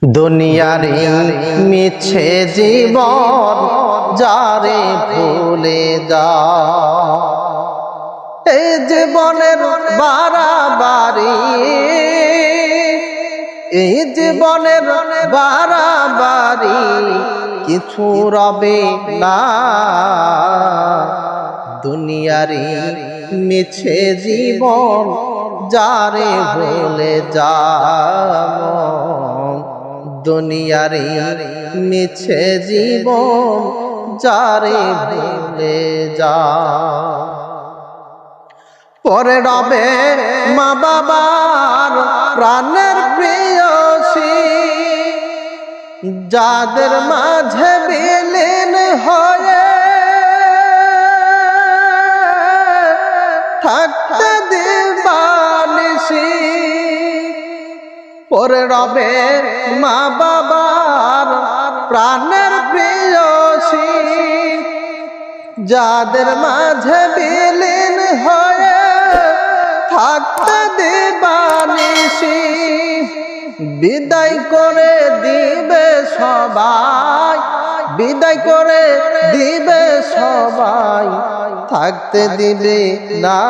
দুনিয়ারি মিছে জীবন যারে ভুলে যা, এই জীবনের বাড়াবাড়ি, এই জীবনের বাড়াবাড়ি কিছু রবে না। দুনিয়ারি মিছে জীবন যারে ভুলে যা, দুনিয়ারি মিছে জীবন যারে ভুলে যা। পরে রবে মা বাবার প্রাণের প্রিয়সী, যাদের মাঝে বিলীন হয়ে থাকতে দিবানিশি। পরে রবে মা বাবার প্রাণের প্রিয়সী, যাদের মাঝে বিলীন হয়ে থাকতে দিবানিশি। বিদায় করে দিবে সবাই, বিদায় করে দিবে সবাই, থাকতে দিবে না।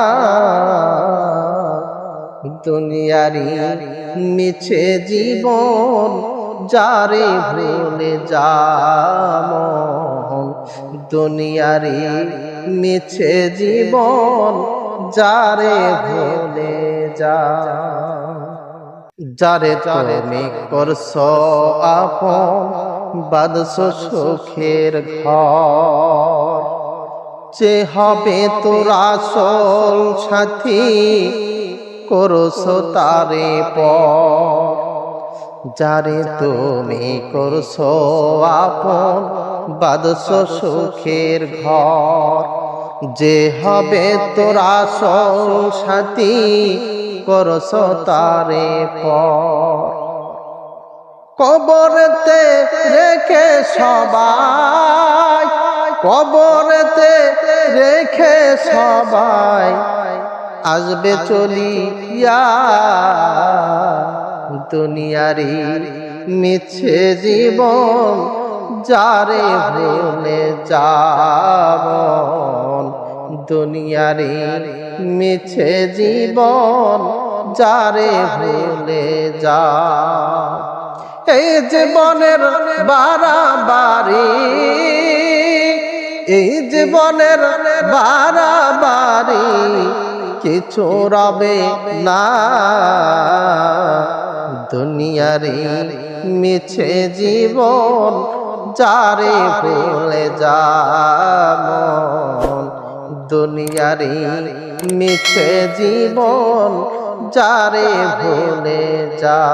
দুনিয়ারি মিছে জীবন যারে ভুলে যা, দুনিয়ারি মিছে জীবন যারে ভুলে যা। যারে তুমি করছো আপন বাঁধছো সুখের ঘর, যে হবে তোর আসল সাথী করছো তারে পর। যারে তুমি করছো আপন বাঁধছো সুখের ঘর, যে হবে তোর আসল সাথী করছো তারে পর। কবরেতে রেখে সবাই, কবরেতে রেখে সবাই আসবে চলিয়া। দুনিয়ারি মিছে জীবন যারে ভুলে যাব, দুনিয়ারি মিছে জীবন যারে ভুলে যা। এই জীবনের বাড়াবাড়ি, এই জীবনের বাড়াবাড়ি কিছু রবে না। দুনিয়ারি মিছে জীবন যারে ভুলে যাব, দুনিয়ারি মিছে জীবন যারে ভুলে যা।